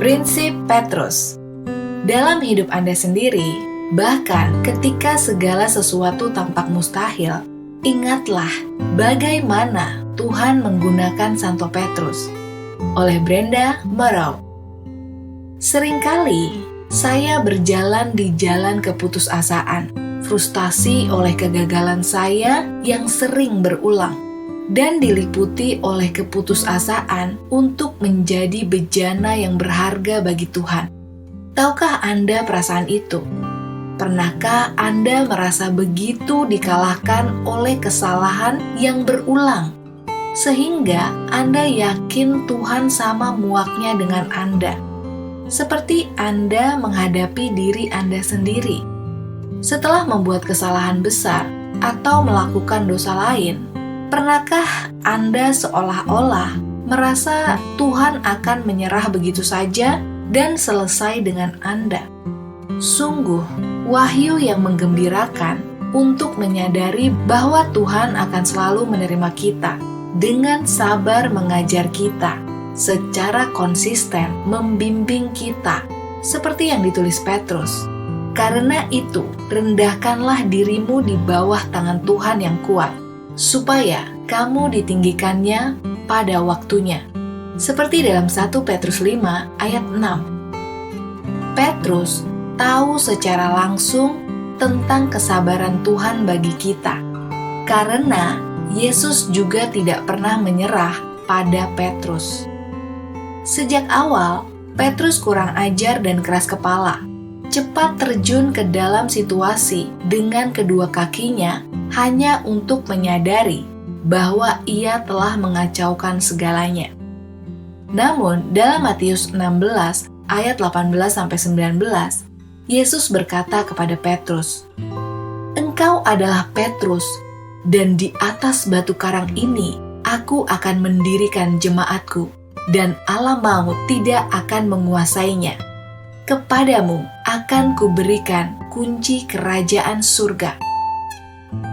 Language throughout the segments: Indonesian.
Prinsip Petrus. Dalam hidup Anda sendiri, bahkan ketika segala sesuatu tampak mustahil, ingatlah bagaimana Tuhan menggunakan Santo Petrus. Oleh Brenda Morrow. Seringkali saya berjalan di jalan keputusasaan, frustasi oleh kegagalan saya yang sering berulang, dan diliputi oleh keputusasaan untuk menjadi bejana yang berharga bagi Tuhan. Tahukah Anda perasaan itu? Pernahkah Anda merasa begitu dikalahkan oleh kesalahan yang berulang, sehingga Anda yakin Tuhan sama muaknya dengan Anda? Seperti Anda menghadapi diri Anda sendiri. Setelah membuat kesalahan besar atau melakukan dosa lain, pernahkah Anda seolah-olah merasa Tuhan akan menyerah begitu saja dan selesai dengan Anda? Sungguh, wahyu yang menggembirakan untuk menyadari bahwa Tuhan akan selalu menerima kita, dengan sabar mengajar kita, secara konsisten membimbing kita, seperti yang ditulis Petrus. Karena itu, rendahkanlah dirimu di bawah tangan Tuhan yang kuat, supaya kamu ditinggikannya pada waktunya. Seperti dalam 1 Petrus 5 ayat 6. Petrus tahu secara langsung tentang kesabaran Tuhan bagi kita, karena Yesus juga tidak pernah menyerah pada Petrus. Sejak awal, Petrus kurang ajar dan keras kepala, cepat terjun ke dalam situasi dengan kedua kakinya hanya untuk menyadari bahwa ia telah mengacaukan segalanya. Namun, dalam Matius 16 ayat 18-19, Yesus berkata kepada Petrus, "Engkau adalah Petrus, dan di atas batu karang ini aku akan mendirikan jemaatku, dan alam maut tidak akan menguasainya. Kepadamu akan kuberikan kunci kerajaan surga."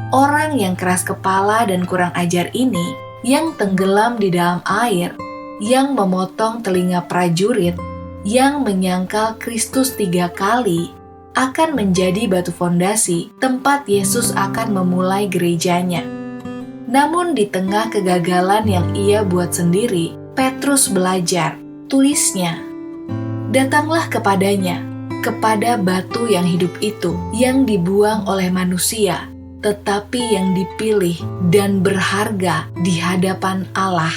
Orang yang keras kepala dan kurang ajar ini, yang tenggelam di dalam air, yang memotong telinga prajurit, yang menyangkal Kristus 3 kali, akan menjadi batu fondasi tempat Yesus akan memulai gerejanya. Namun di tengah kegagalan yang ia buat sendiri, Petrus belajar. Tulisnya, "Datanglah kepadanya, kepada batu yang hidup itu, yang dibuang oleh manusia, tetapi yang dipilih dan berharga di hadapan Allah.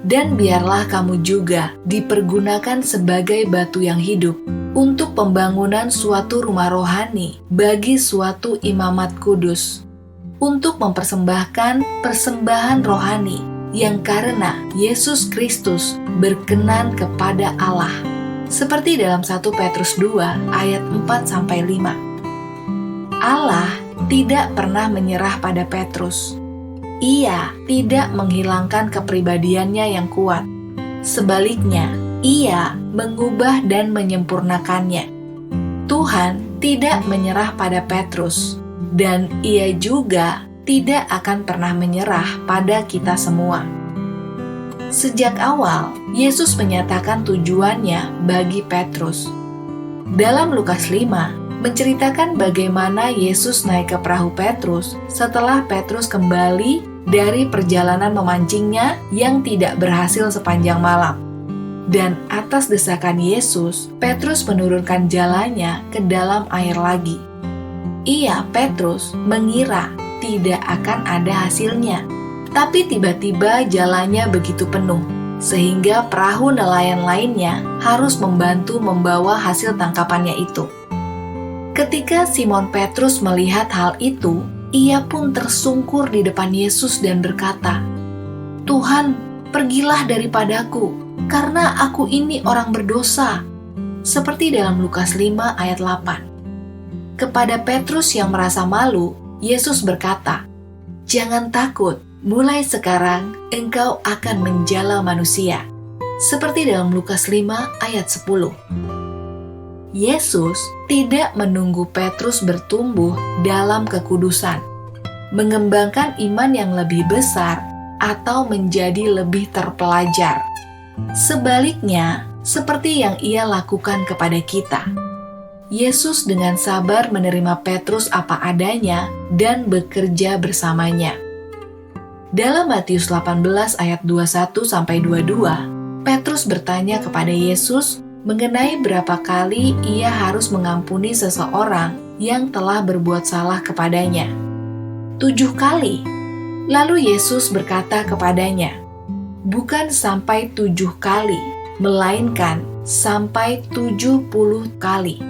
Dan biarlah kamu juga dipergunakan sebagai batu yang hidup untuk pembangunan suatu rumah rohani bagi suatu imamat kudus, untuk mempersembahkan persembahan rohani yang karena Yesus Kristus berkenan kepada Allah." Seperti dalam 1 Petrus 2 ayat 4-5. Allah tidak pernah menyerah pada Petrus. Ia tidak menghilangkan kepribadiannya yang kuat. Sebaliknya, ia mengubah dan menyempurnakannya. Tuhan tidak menyerah pada Petrus, dan ia juga tidak akan pernah menyerah pada kita semua. Sejak awal, Yesus menyatakan tujuannya bagi Petrus. Dalam Lukas 5, menceritakan bagaimana Yesus naik ke perahu Petrus setelah Petrus kembali dari perjalanan memancingnya yang tidak berhasil sepanjang malam. Dan atas desakan Yesus, Petrus menurunkan jalannya ke dalam air lagi. Ia, Petrus, mengira tidak akan ada hasilnya. Tapi tiba-tiba jalannya begitu penuh, sehingga perahu nelayan lainnya harus membantu membawa hasil tangkapannya itu. Ketika Simon Petrus melihat hal itu, ia pun tersungkur di depan Yesus dan berkata, "Tuhan, pergilah daripadaku, karena aku ini orang berdosa." Seperti dalam Lukas 5 ayat 8. Kepada Petrus yang merasa malu, Yesus berkata, "Jangan takut. Mulai sekarang, engkau akan menjala manusia." Seperti dalam Lukas 5 ayat 10. Yesus tidak menunggu Petrus bertumbuh dalam kekudusan, mengembangkan iman yang lebih besar, atau menjadi lebih terpelajar. Sebaliknya, seperti yang Ia lakukan kepada kita. Yesus dengan sabar menerima Petrus apa adanya dan bekerja bersamanya. Dalam Matius 18 ayat 21-22, Petrus bertanya kepada Yesus mengenai berapa kali ia harus mengampuni seseorang yang telah berbuat salah kepadanya. 7 kali. Lalu Yesus berkata kepadanya, bukan sampai 7 kali, melainkan sampai 70 kali.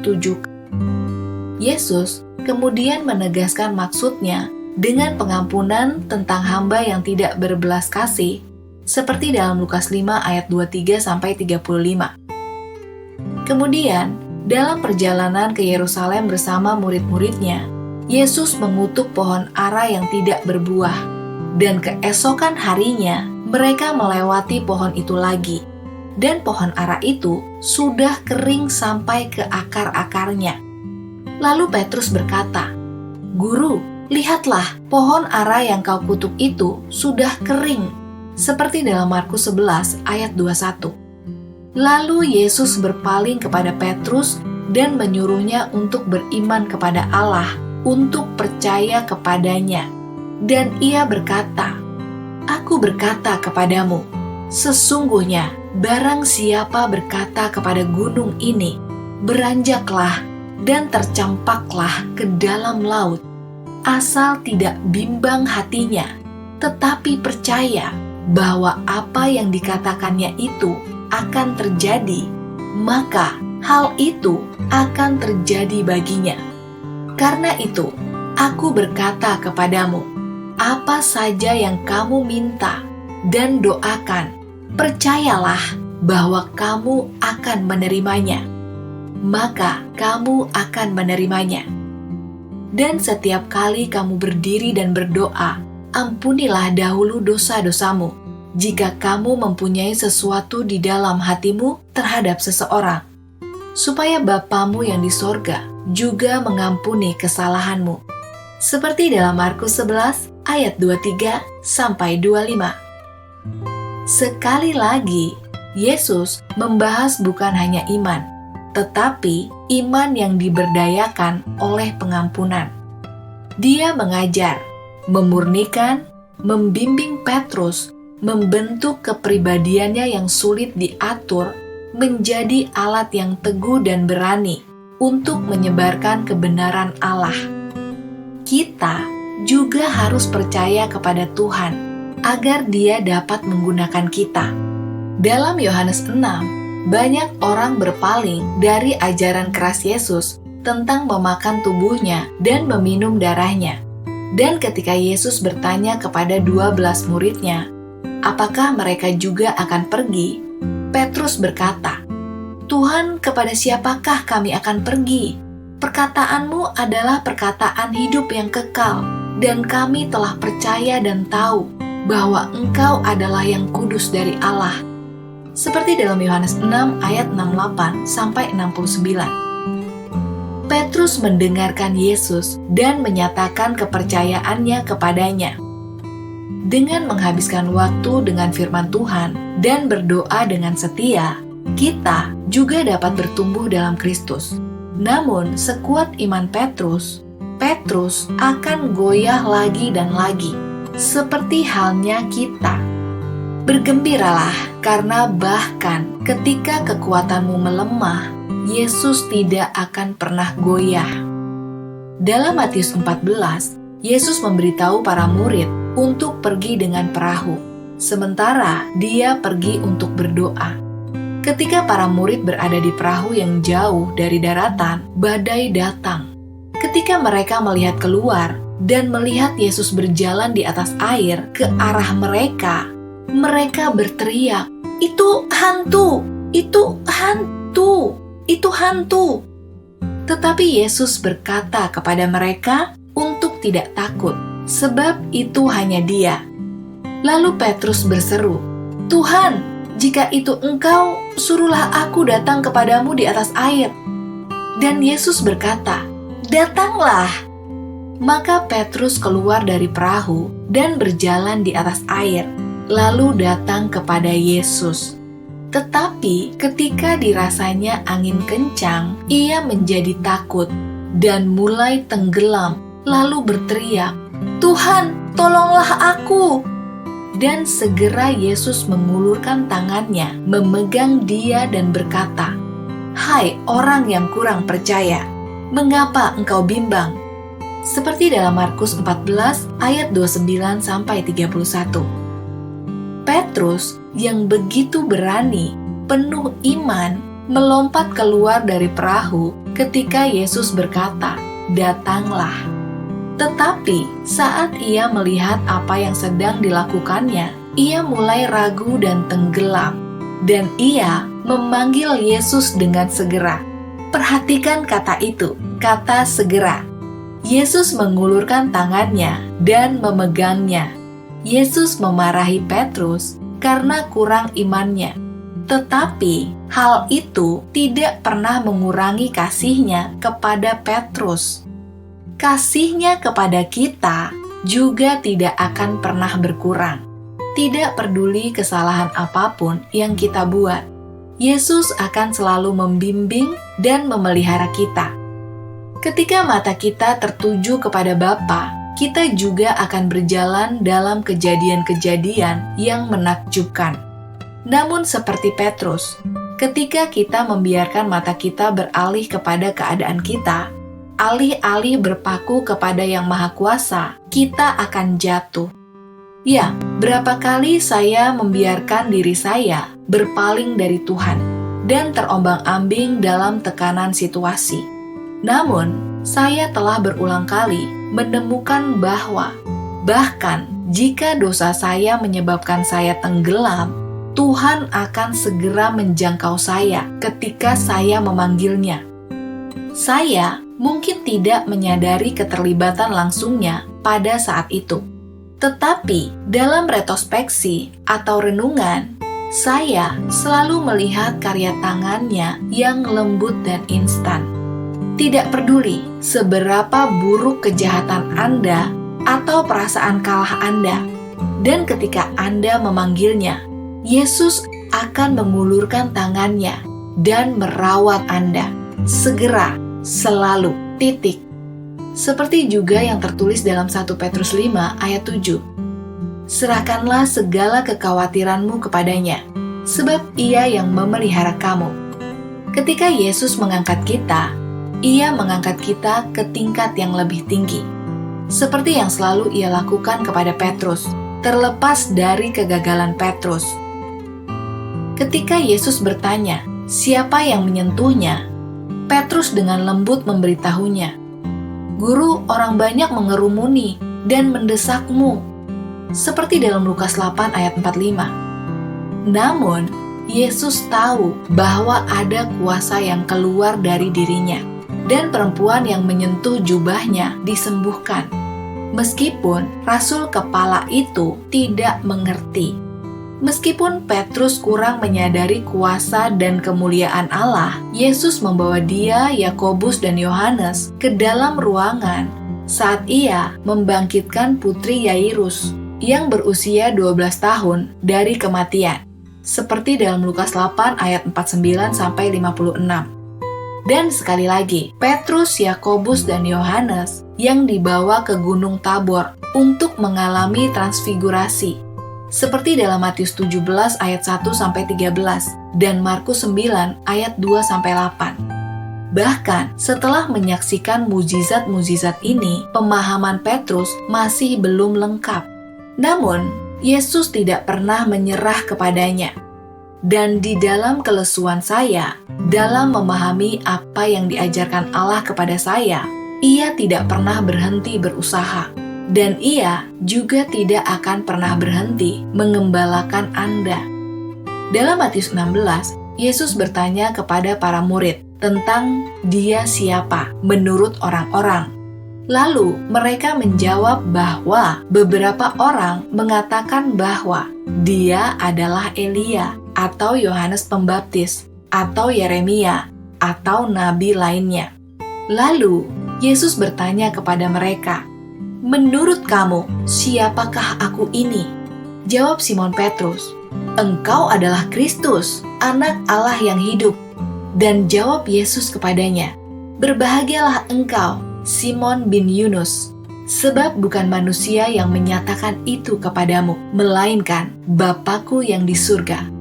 Yesus kemudian menegaskan maksudnya dengan pengampunan tentang hamba yang tidak berbelas kasih, seperti dalam Lukas 5 ayat 23-35. Kemudian, dalam perjalanan ke Yerusalem bersama murid-muridnya, Yesus mengutuk pohon ara yang tidak berbuah, dan keesokan harinya mereka melewati pohon itu lagi, dan pohon ara itu sudah kering sampai ke akar-akarnya. Lalu Petrus berkata, "Guru, lihatlah, pohon ara yang kau kutuk itu sudah kering," seperti dalam Markus 11 ayat 21. Lalu Yesus berpaling kepada Petrus dan menyuruhnya untuk beriman kepada Allah, untuk percaya kepadanya. Dan ia berkata, "Aku berkata kepadamu, sesungguhnya barang siapa berkata kepada gunung ini, beranjaklah dan tercampaklah ke dalam laut, asal tidak bimbang hatinya, tetapi percaya bahwa apa yang dikatakannya itu akan terjadi, maka hal itu akan terjadi baginya. Karena itu, aku berkata kepadamu, apa saja yang kamu minta dan doakan, percayalah bahwa kamu akan menerimanya, maka kamu akan menerimanya. Dan setiap kali kamu berdiri dan berdoa, ampunilah dahulu dosa-dosamu, jika kamu mempunyai sesuatu di dalam hatimu terhadap seseorang, supaya Bapamu yang di sorga juga mengampuni kesalahanmu." Seperti dalam Markus 11 ayat 23-25. Sekali lagi, Yesus membahas bukan hanya iman, tetapi iman yang diberdayakan oleh pengampunan. Dia mengajar, memurnikan, membimbing Petrus, membentuk kepribadiannya yang sulit diatur menjadi alat yang teguh dan berani untuk menyebarkan kebenaran Allah. Kita juga harus percaya kepada Tuhan agar Dia dapat menggunakan kita. Dalam Yohanes 6, banyak orang berpaling dari ajaran keras Yesus tentang memakan tubuhnya dan meminum darahnya. Dan ketika Yesus bertanya kepada 12 muridnya, apakah mereka juga akan pergi? Petrus berkata, "Tuhan, kepada siapakah kami akan pergi? Perkataanmu adalah perkataan hidup yang kekal, dan kami telah percaya dan tahu bahwa Engkau adalah yang kudus dari Allah." Seperti dalam Yohanes 6 ayat 68-69. Petrus mendengarkan Yesus dan menyatakan kepercayaannya kepadanya. Dengan menghabiskan waktu dengan firman Tuhan dan berdoa dengan setia, kita juga dapat bertumbuh dalam Kristus. Namun, sekuat iman Petrus akan goyah lagi dan lagi, seperti halnya kita. Bergembiralah, karena bahkan ketika kekuatanmu melemah, Yesus tidak akan pernah goyah. Dalam Matius 14, Yesus memberitahu para murid untuk pergi dengan perahu, sementara Dia pergi untuk berdoa. Ketika para murid berada di perahu yang jauh dari daratan, badai datang. Ketika mereka melihat keluar dan melihat Yesus berjalan di atas air ke arah mereka, mereka berteriak, "Itu hantu! Itu hantu! Itu hantu!" Tetapi Yesus berkata kepada mereka untuk tidak takut, sebab itu hanya Dia. Lalu Petrus berseru, "Tuhan, jika itu Engkau, suruhlah aku datang kepadamu di atas air." Dan Yesus berkata, "Datanglah." Maka Petrus keluar dari perahu dan berjalan di atas air, lalu datang kepada Yesus. Tetapi ketika dirasanya angin kencang, ia menjadi takut dan mulai tenggelam, lalu berteriak, "Tuhan, tolonglah aku!" Dan segera Yesus mengulurkan tangannya, memegang dia dan berkata, "Hai orang yang kurang percaya, mengapa engkau bimbang?" Seperti dalam Markus 14 ayat 29-31. Petrus yang begitu berani, penuh iman, melompat keluar dari perahu ketika Yesus berkata, "Datanglah." Tetapi saat ia melihat apa yang sedang dilakukannya, ia mulai ragu dan tenggelam, dan ia memanggil Yesus dengan segera. Perhatikan kata itu, kata segera. Yesus mengulurkan tangannya dan memegangnya. Yesus memarahi Petrus karena kurang imannya. Tetapi hal itu tidak pernah mengurangi kasihnya kepada Petrus. Kasihnya kepada kita juga tidak akan pernah berkurang. Tidak peduli kesalahan apapun yang kita buat, Yesus akan selalu membimbing dan memelihara kita. Ketika mata kita tertuju kepada Bapa, kita juga akan berjalan dalam kejadian-kejadian yang menakjubkan. Namun seperti Petrus, ketika kita membiarkan mata kita beralih kepada keadaan kita, alih-alih berpaku kepada Yang Maha Kuasa, kita akan jatuh. Ya, berapa kali saya membiarkan diri saya berpaling dari Tuhan dan terombang-ambing dalam tekanan situasi. Namun, saya telah berulang kali menemukan bahwa bahkan jika dosa saya menyebabkan saya tenggelam, Tuhan akan segera menjangkau saya ketika saya memanggilnya. Saya mungkin tidak menyadari keterlibatan langsungnya pada saat itu. Tetapi dalam retrospeksi atau renungan, saya selalu melihat karya tangannya yang lembut dan instan. Tidak peduli seberapa buruk kejahatan Anda atau perasaan kalah Anda, dan ketika Anda memanggilnya, Yesus akan mengulurkan tangannya dan merawat Anda. Segera, selalu, titik. Seperti juga yang tertulis dalam 1 Petrus 5 ayat 7. Serahkanlah segala kekhawatiranmu kepadanya, sebab Ia yang memelihara kamu. Ketika Yesus mengangkat kita, Ia mengangkat kita ke tingkat yang lebih tinggi. Seperti yang selalu Ia lakukan kepada Petrus, terlepas dari kegagalan Petrus. Ketika Yesus bertanya, "Siapa yang menyentuhnya?" Petrus dengan lembut memberitahunya, "Guru, orang banyak mengerumuni dan mendesakmu." Seperti dalam Lukas 8 ayat 45. Namun, Yesus tahu bahwa ada kuasa yang keluar dari dirinya, dan perempuan yang menyentuh jubahnya disembuhkan. Meskipun rasul kepala itu tidak mengerti. Meskipun Petrus kurang menyadari kuasa dan kemuliaan Allah, Yesus membawa dia, Yakobus, dan Yohanes ke dalam ruangan saat ia membangkitkan putri Yairus yang berusia 12 tahun dari kematian. Seperti dalam Lukas 8 ayat 49-56. Dan sekali lagi, Petrus, Yakobus, dan Yohanes yang dibawa ke Gunung Tabor untuk mengalami transfigurasi. Seperti dalam Matius 17 ayat 1-13 dan Markus 9 ayat 2-8. Bahkan setelah menyaksikan mukjizat-mukjizat ini, pemahaman Petrus masih belum lengkap. Namun, Yesus tidak pernah menyerah kepadanya. Dan di dalam kelesuan saya, dalam memahami apa yang diajarkan Allah kepada saya, Ia tidak pernah berhenti berusaha. Dan Ia juga tidak akan pernah berhenti mengembalakan Anda. Dalam Matius 16, Yesus bertanya kepada para murid tentang Dia siapa menurut orang-orang. Lalu mereka menjawab bahwa beberapa orang mengatakan bahwa Dia adalah Elia, atau Yohanes Pembaptis, atau Yeremia, atau nabi lainnya. Lalu Yesus bertanya kepada mereka, "Menurut kamu, siapakah aku ini?" Jawab Simon Petrus, "Engkau adalah Kristus, Anak Allah yang hidup." Dan jawab Yesus kepadanya, "Berbahagialah engkau, Simon bin Yunus, sebab bukan manusia yang menyatakan itu kepadamu, melainkan Bapa-Ku yang di surga."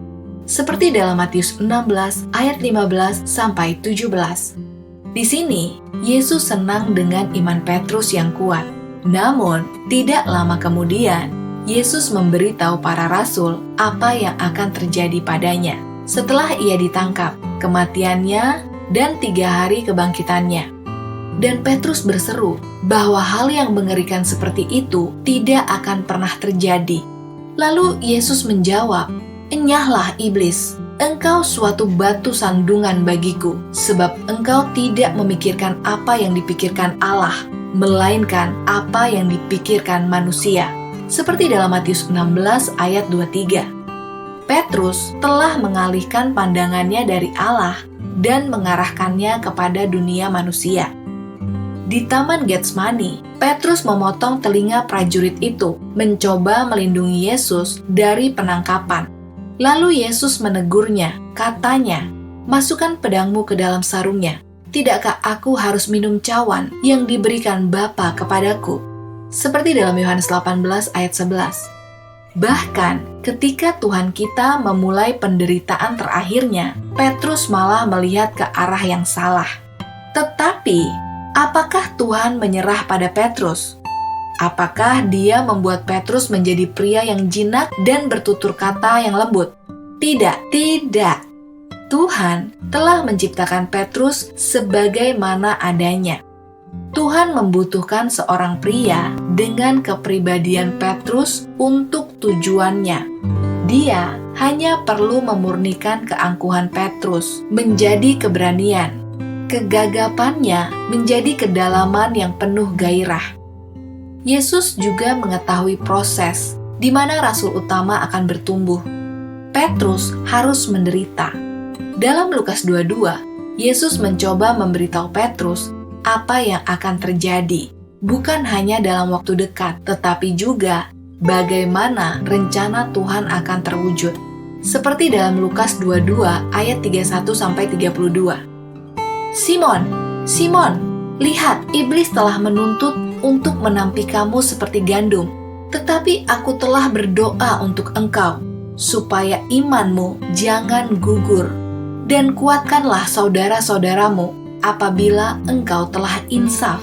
Seperti dalam Matius 16 ayat 15 sampai 17. Di sini, Yesus senang dengan iman Petrus yang kuat. Namun, tidak lama kemudian, Yesus memberitahu para rasul apa yang akan terjadi padanya setelah ia ditangkap, kematiannya, dan 3 hari kebangkitannya. Dan Petrus berseru bahwa hal yang mengerikan seperti itu tidak akan pernah terjadi. Lalu Yesus menjawab, "Enyahlah iblis, engkau suatu batu sandungan bagiku, sebab engkau tidak memikirkan apa yang dipikirkan Allah, melainkan apa yang dipikirkan manusia." Seperti dalam Matius 16 ayat 23. Petrus telah mengalihkan pandangannya dari Allah dan mengarahkannya kepada dunia manusia. Di Taman Getsemani, Petrus memotong telinga prajurit itu, mencoba melindungi Yesus dari penangkapan. Lalu Yesus menegurnya, katanya, "Masukkan pedangmu ke dalam sarungnya. Tidakkah aku harus minum cawan yang diberikan Bapa kepadaku?" Seperti dalam Yohanes 18 ayat 11. Bahkan ketika Tuhan kita memulai penderitaan terakhirnya, Petrus malah melihat ke arah yang salah. Tetapi, apakah Tuhan menyerah pada Petrus? Apakah Dia membuat Petrus menjadi pria yang jinak dan bertutur kata yang lembut? Tidak. Tuhan telah menciptakan Petrus sebagaimana adanya. Tuhan membutuhkan seorang pria dengan kepribadian Petrus untuk tujuannya. Dia hanya perlu memurnikan keangkuhan Petrus menjadi keberanian, kegagapannya menjadi kedalaman yang penuh gairah. Yesus juga mengetahui proses di mana rasul utama akan bertumbuh. Petrus harus menderita. Dalam Lukas 22, Yesus mencoba memberitahu Petrus apa yang akan terjadi, bukan hanya dalam waktu dekat, tetapi juga bagaimana rencana Tuhan akan terwujud. Seperti dalam Lukas 22 ayat 31-32. "Simon, Simon, lihat, iblis telah menuntut untuk menampi kamu seperti gandum, tetapi aku telah berdoa untuk engkau, supaya imanmu jangan gugur, dan kuatkanlah saudara-saudaramu apabila engkau telah insaf."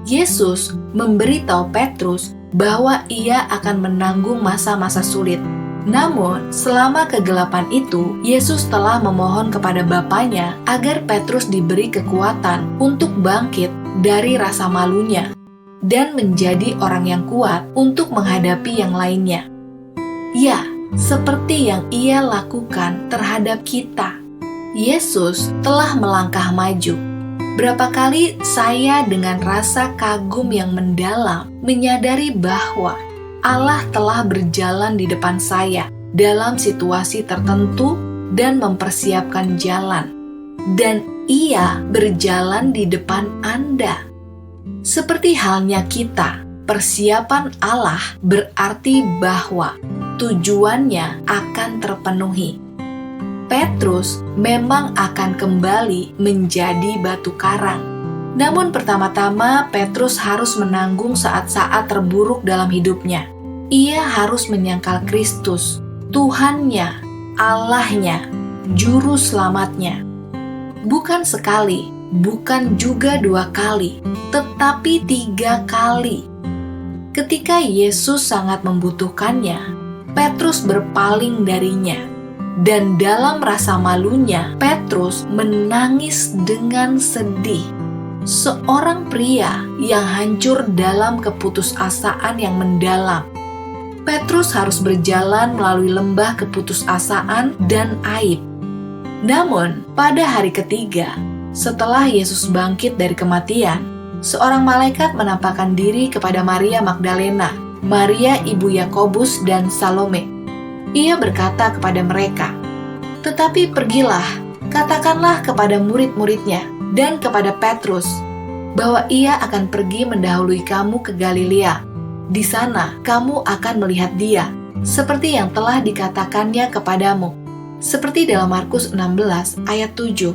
Yesus memberitahu Petrus bahwa ia akan menanggung masa-masa sulit. Namun, selama kegelapan itu, Yesus telah memohon kepada Bapanya agar Petrus diberi kekuatan untuk bangkit dari rasa malunya dan menjadi orang yang kuat untuk menghadapi yang lainnya. Ya, seperti yang ia lakukan terhadap kita. Yesus telah melangkah maju. Berapa kali saya dengan rasa kagum yang mendalam menyadari bahwa Allah telah berjalan di depan saya dalam situasi tertentu dan mempersiapkan jalan. Dan Ia berjalan di depan Anda. Seperti halnya kita, persiapan Allah berarti bahwa tujuannya akan terpenuhi. Petrus memang akan kembali menjadi batu karang. Namun pertama-tama Petrus harus menanggung saat-saat terburuk dalam hidupnya. Ia harus menyangkal Kristus, Tuhannya, Allahnya, Juru Selamatnya. Bukan sekali, bukan juga 2 kali, tetapi 3 kali. Ketika Yesus sangat membutuhkannya, Petrus berpaling darinya. Dan dalam rasa malunya, Petrus menangis dengan sedih. Seorang pria yang hancur dalam keputusasaan yang mendalam. Petrus harus berjalan melalui lembah keputusasaan dan aib. Namun, pada hari ketiga, setelah Yesus bangkit dari kematian, seorang malaikat menampakkan diri kepada Maria Magdalena, Maria ibu Yakobus dan Salome. Ia berkata kepada mereka, "Tetapi pergilah, katakanlah kepada murid-muridnya dan kepada Petrus, bahwa ia akan pergi mendahului kamu ke Galilea. Di sana kamu akan melihat dia, seperti yang telah dikatakannya kepadamu." Seperti dalam Markus 16 ayat 7.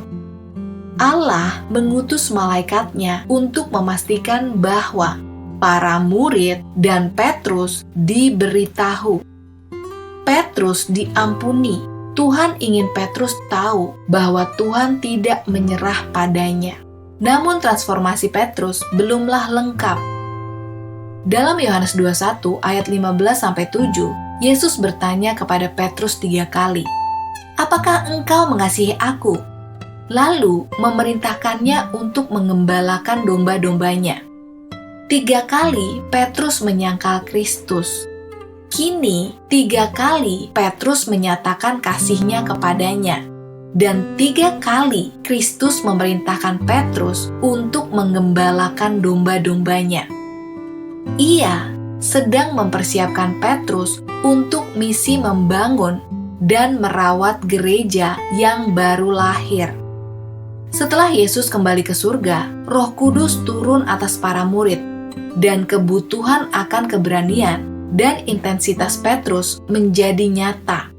Allah mengutus malaikatnya untuk memastikan bahwa para murid dan Petrus diberitahu. Petrus diampuni. Tuhan ingin Petrus tahu bahwa Tuhan tidak menyerah padanya. Namun transformasi Petrus belumlah lengkap. Dalam Yohanes 21 ayat 15-7, Yesus bertanya kepada Petrus 3 kali, "Apakah engkau mengasihi aku?" Lalu memerintahkannya untuk mengembalakan domba-dombanya. 3 kali Petrus menyangkal Kristus. Kini 3 kali Petrus menyatakan kasihnya kepadanya. Dan 3 kali Kristus memerintahkan Petrus untuk mengembalakan domba-dombanya. Ia sedang mempersiapkan Petrus untuk misi membangun dan merawat gereja yang baru lahir. Setelah Yesus kembali ke surga, Roh Kudus turun atas para murid, dan kebutuhan akan keberanian dan intensitas Petrus menjadi nyata.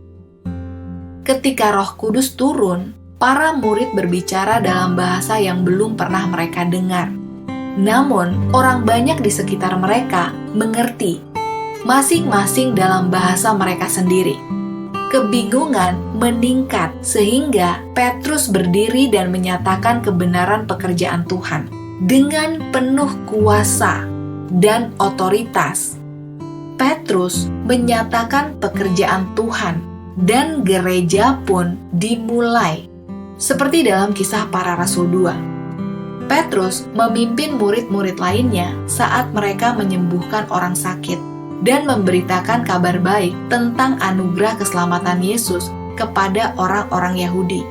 Ketika Roh Kudus turun, para murid berbicara dalam bahasa yang belum pernah mereka dengar. Namun, orang banyak di sekitar mereka mengerti, masing-masing dalam bahasa mereka sendiri. Kebingungan meningkat sehingga Petrus berdiri dan menyatakan kebenaran pekerjaan Tuhan dengan penuh kuasa dan otoritas. Petrus menyatakan pekerjaan Tuhan dan gereja pun dimulai. Seperti dalam Kisah Para Rasul 2. Petrus memimpin murid-murid lainnya saat mereka menyembuhkan orang sakit dan memberitakan kabar baik tentang anugerah keselamatan Yesus kepada orang-orang Yahudi.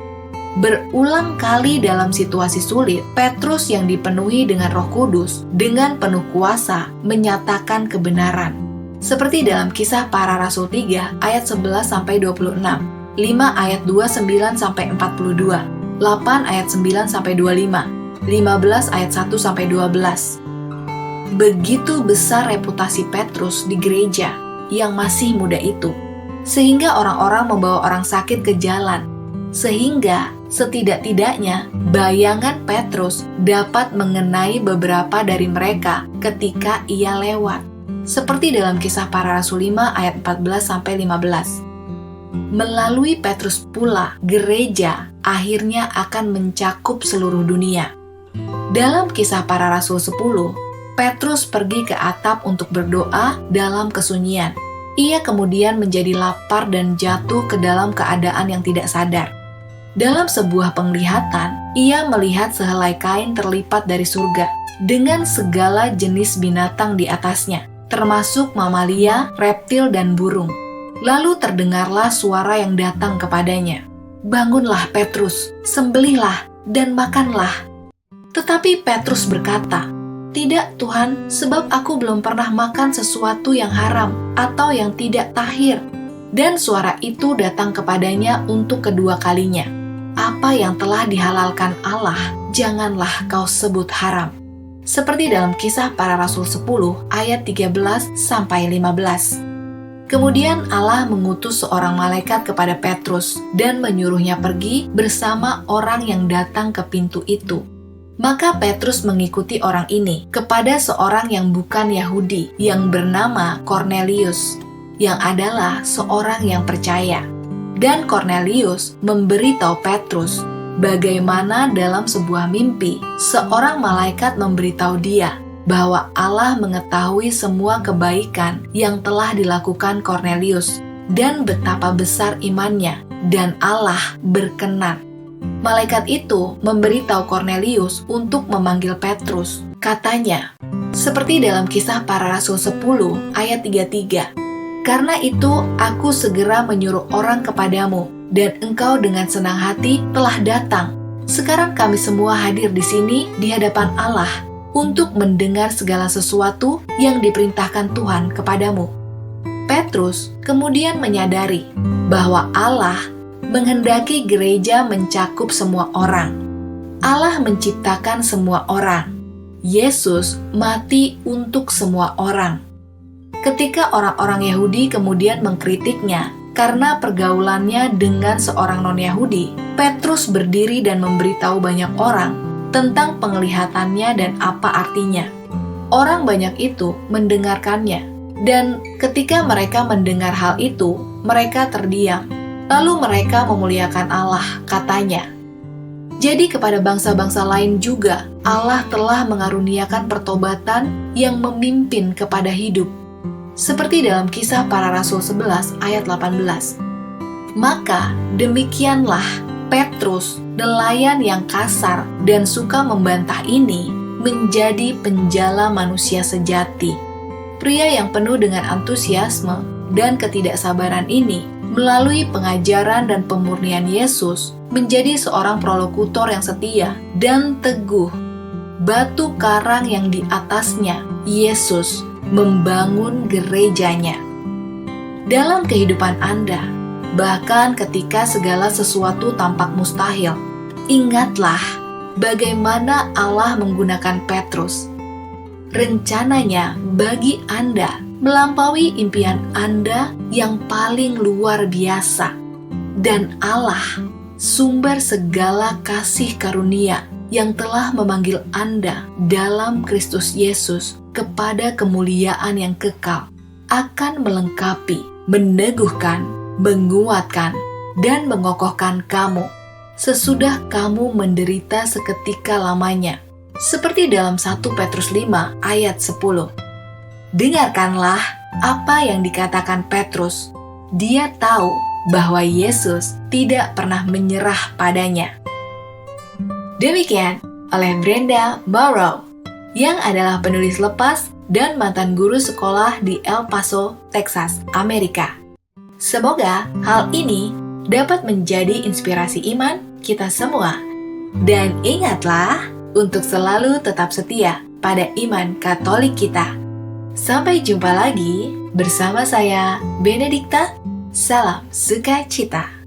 Berulang kali dalam situasi sulit, Petrus yang dipenuhi dengan Roh Kudus dengan penuh kuasa menyatakan kebenaran. Seperti dalam Kisah Para Rasul 3 ayat 11-26, 5 ayat 29-42, 8 ayat 9-25, 15 ayat 1-12. Begitu besar reputasi Petrus di gereja yang masih muda itu, sehingga orang-orang membawa orang sakit ke jalan, sehingga setidak-tidaknya bayangan Petrus dapat mengenai beberapa dari mereka ketika ia lewat. Seperti dalam Kisah Para Rasul 5 ayat 14-15. Melalui Petrus pula, gereja akhirnya akan mencakup seluruh dunia. Dalam Kisah Para Rasul 10, Petrus pergi ke atap untuk berdoa dalam kesunyian. Ia kemudian menjadi lapar dan jatuh ke dalam keadaan yang tidak sadar. Dalam sebuah penglihatan, ia melihat sehelai kain terlipat dari surga dengan segala jenis binatang di atasnya, termasuk mamalia, reptil, dan burung. Lalu terdengarlah suara yang datang kepadanya, "Bangunlah Petrus, sembelihlah dan makanlah." Tetapi Petrus berkata, "Tidak Tuhan, sebab aku belum pernah makan sesuatu yang haram atau yang tidak tahir." Dan suara itu datang kepadanya untuk kedua kalinya, "Apa yang telah dihalalkan Allah, janganlah kau sebut haram." Seperti dalam Kisah Para Rasul 10 ayat 13-15. Kemudian Allah mengutus seorang malaikat kepada Petrus dan menyuruhnya pergi bersama orang yang datang ke pintu itu. Maka Petrus mengikuti orang ini kepada seorang yang bukan Yahudi yang bernama Kornelius, yang adalah seorang yang percaya. Dan Kornelius memberitahu Petrus bagaimana dalam sebuah mimpi seorang malaikat memberitahu dia bahwa Allah mengetahui semua kebaikan yang telah dilakukan Kornelius dan betapa besar imannya, dan Allah berkenan. Malaikat itu memberitahu Kornelius untuk memanggil Petrus. Katanya, seperti dalam Kisah Para Rasul 10 ayat 33, "Karena itu aku segera menyuruh orang kepadamu, dan engkau dengan senang hati telah datang. Sekarang kami semua hadir di sini di hadapan Allah untuk mendengar segala sesuatu yang diperintahkan Tuhan kepadamu." Petrus kemudian menyadari bahwa Allah menghendaki gereja mencakup semua orang. Allah menciptakan semua orang. Yesus mati untuk semua orang. Ketika orang-orang Yahudi kemudian mengkritiknya Karena pergaulannya dengan seorang non-Yahudi, Petrus berdiri dan memberitahu banyak orang tentang penglihatannya dan apa artinya. Orang banyak itu mendengarkannya, dan ketika mereka mendengar hal itu, mereka terdiam. Lalu mereka memuliakan Allah, katanya. Jadi kepada bangsa-bangsa lain juga, Allah telah mengaruniakan pertobatan yang memimpin kepada hidup. Seperti dalam Kisah Para Rasul 11 ayat 18. Maka demikianlah Petrus, nelayan yang kasar dan suka membantah ini, menjadi penjala manusia sejati. Pria yang penuh dengan antusiasme dan ketidaksabaran ini, melalui pengajaran dan pemurnian Yesus, menjadi seorang prolokutor yang setia dan teguh. Batu karang yang di atasnya, Yesus membangun gerejanya. Dalam kehidupan Anda, bahkan ketika segala sesuatu tampak mustahil, ingatlah bagaimana Allah menggunakan Petrus. Rencananya bagi Anda melampaui impian Anda yang paling luar biasa. Dan Allah, sumber segala kasih karunia yang telah memanggil Anda dalam Kristus Yesus kepada kemuliaan yang kekal, akan melengkapi, meneguhkan, menguatkan, dan mengokohkan kamu sesudah kamu menderita seketika lamanya. Seperti dalam 1 Petrus 5 ayat 10. Dengarkanlah apa yang dikatakan Petrus. Dia tahu bahwa Yesus tidak pernah menyerah padanya. Demikian oleh Brenda Barrow, yang adalah penulis lepas dan mantan guru sekolah di El Paso, Texas, Amerika. Semoga hal ini dapat menjadi inspirasi iman kita semua. Dan ingatlah untuk selalu tetap setia pada iman Katolik kita. Sampai jumpa lagi bersama saya, Benedikta. Salam sukacita.